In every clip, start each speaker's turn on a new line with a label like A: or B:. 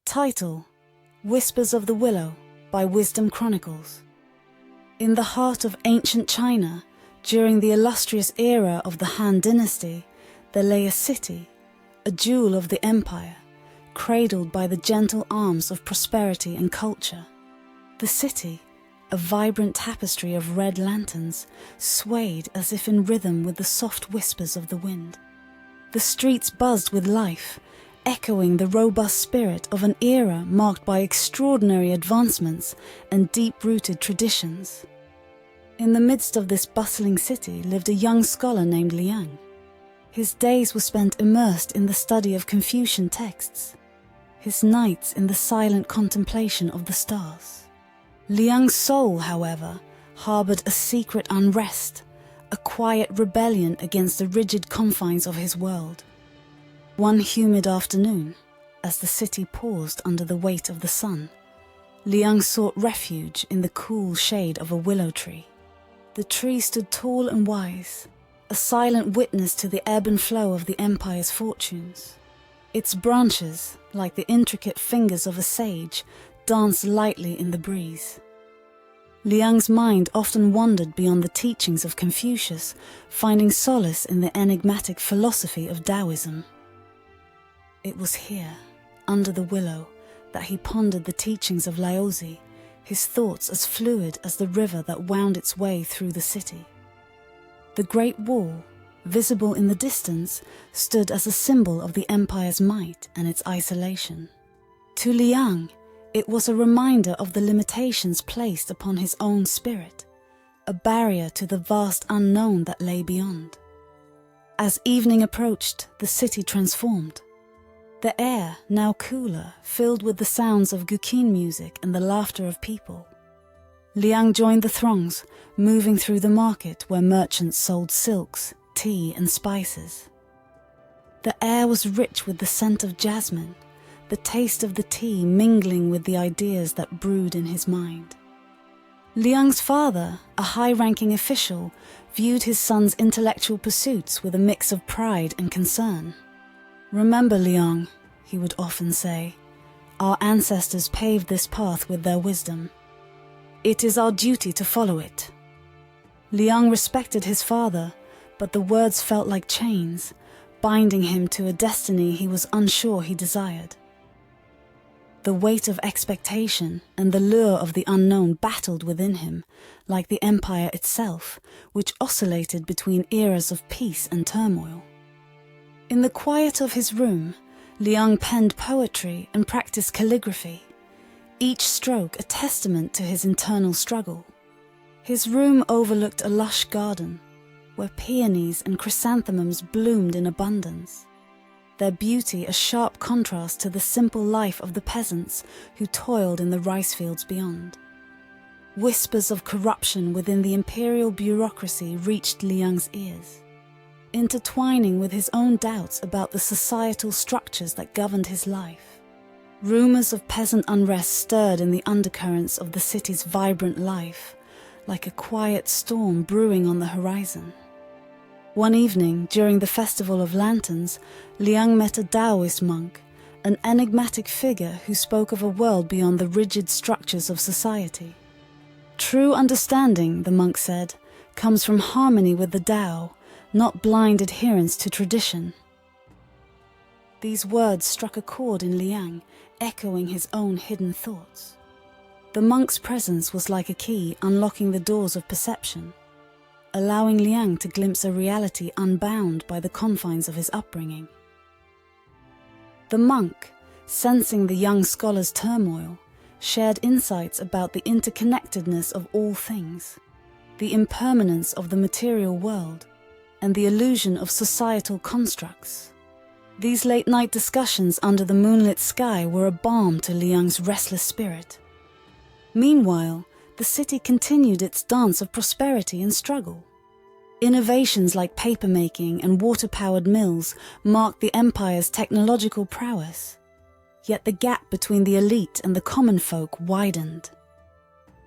A: Title: Whispers of the Willow by Wisdom Chronicles. In the heart of ancient China, during the illustrious era of the Han Dynasty, there lay a city, a jewel of the empire, cradled by the gentle arms of prosperity and culture. The city, a vibrant tapestry of red lanterns, swayed as if in rhythm with the soft whispers of the wind. The streets buzzed with life, echoing the robust spirit of an era marked by extraordinary advancements and deep-rooted traditions. In the midst of this bustling city lived a young scholar named Liang. His days were spent immersed in the study of Confucian texts, his nights in the silent contemplation of the stars. Liang's soul, however, harbored a secret unrest, a quiet rebellion against the rigid confines of his world. One humid afternoon, as the city paused under the weight of the sun, Liang sought refuge in the cool shade of a willow tree. The tree stood tall and wise, a silent witness to the ebb and flow of the empire's fortunes. Its branches, like the intricate fingers of a sage, danced lightly in the breeze. Liang's mind often wandered beyond the teachings of Confucius, finding solace in the enigmatic philosophy of Taoism. It was here, under the willow, that he pondered the teachings of Laozi, his thoughts as fluid as the river that wound its way through the city. The Great Wall, visible in the distance, stood as a symbol of the empire's might and its isolation. To Liang, it was a reminder of the limitations placed upon his own spirit, a barrier to the vast unknown that lay beyond. As evening approached, the city transformed. The air, now cooler, filled with the sounds of guqin music and the laughter of people. Liang joined the throngs, moving through the market where merchants sold silks, tea and spices. The air was rich with the scent of jasmine, the taste of the tea mingling with the ideas that brewed in his mind. Liang's father, a high-ranking official, viewed his son's intellectual pursuits with a mix of pride and concern. "Remember, Liang," he would often say, "our ancestors paved this path with their wisdom. It is our duty to follow it." Liang respected his father, but the words felt like chains, binding him to a destiny he was unsure he desired. The weight of expectation and the lure of the unknown battled within him, like the empire itself, which oscillated between eras of peace and turmoil. In the quiet of his room, Liang penned poetry and practiced calligraphy, each stroke a testament to his internal struggle. His room overlooked a lush garden, where peonies and chrysanthemums bloomed in abundance, their beauty a sharp contrast to the simple life of the peasants who toiled in the rice fields beyond. Whispers of corruption within the imperial bureaucracy reached Liang's ears, intertwining with his own doubts about the societal structures that governed his life. Rumors of peasant unrest stirred in the undercurrents of the city's vibrant life, like a quiet storm brewing on the horizon. One evening, during the Festival of Lanterns, Liang met a Taoist monk, an enigmatic figure who spoke of a world beyond the rigid structures of society. "True understanding," the monk said, "comes from harmony with the Tao, not blind adherence to tradition." These words struck a chord in Liang, echoing his own hidden thoughts. The monk's presence was like a key unlocking the doors of perception, allowing Liang to glimpse a reality unbound by the confines of his upbringing. The monk, sensing the young scholar's turmoil, shared insights about the interconnectedness of all things, the impermanence of the material world, and the illusion of societal constructs. These late-night discussions under the moonlit sky were a balm to Liang's restless spirit. Meanwhile, the city continued its dance of prosperity and struggle. Innovations like papermaking and water-powered mills marked the empire's technological prowess, yet the gap between the elite and the common folk widened.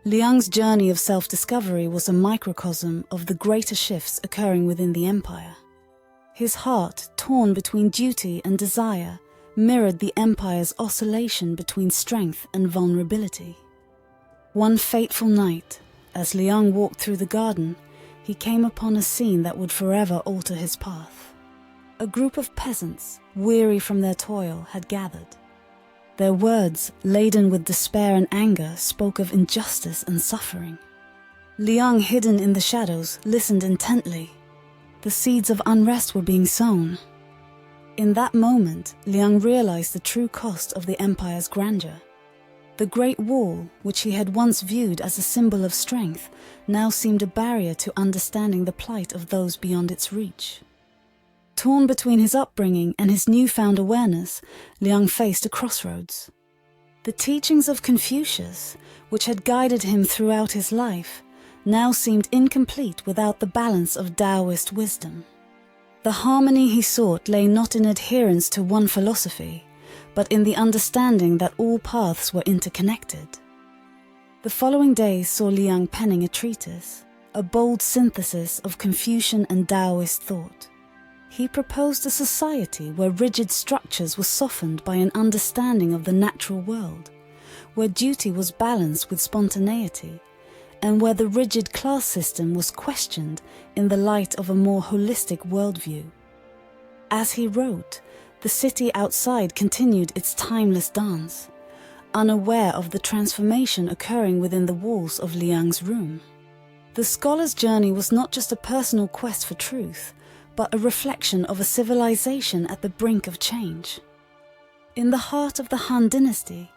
A: Liang's journey of self-discovery was a microcosm of the greater shifts occurring within the empire. His heart, torn between duty and desire, mirrored the empire's oscillation between strength and vulnerability. One fateful night, as Liang walked through the garden, he came upon a scene that would forever alter his path. A group of peasants, weary from their toil, had gathered. Their words, laden with despair and anger, spoke of injustice and suffering. Liang, hidden in the shadows, listened intently. The seeds of unrest were being sown. In that moment, Liang realized the true cost of the empire's grandeur. The Great Wall, which he had once viewed as a symbol of strength, now seemed a barrier to understanding the plight of those beyond its reach. Torn between his upbringing and his newfound awareness, Liang faced a crossroads. The teachings of Confucius, which had guided him throughout his life, now seemed incomplete without the balance of Taoist wisdom. The harmony he sought lay not in adherence to one philosophy, but in the understanding that all paths were interconnected. The following days saw Liang penning a treatise, a bold synthesis of Confucian and Taoist thought. He proposed a society where rigid structures were softened by an understanding of the natural world, where duty was balanced with spontaneity, and where the rigid class system was questioned in the light of a more holistic worldview. As he wrote, the city outside continued its timeless dance, unaware of the transformation occurring within the walls of Liang's room. The scholar's journey was not just a personal quest for truth, but a reflection of a civilization at the brink of change. In the heart of the Han Dynasty,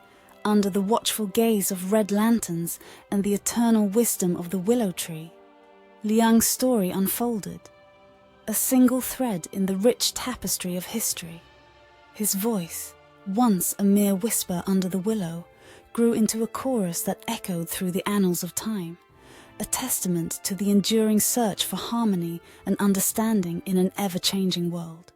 A: under the watchful gaze of red lanterns and the eternal wisdom of the willow tree, Liang's story unfolded, a single thread in the rich tapestry of history. His voice, once a mere whisper under the willow, grew into a chorus that echoed through the annals of time, a testament to the enduring search for harmony and understanding in an ever-changing world.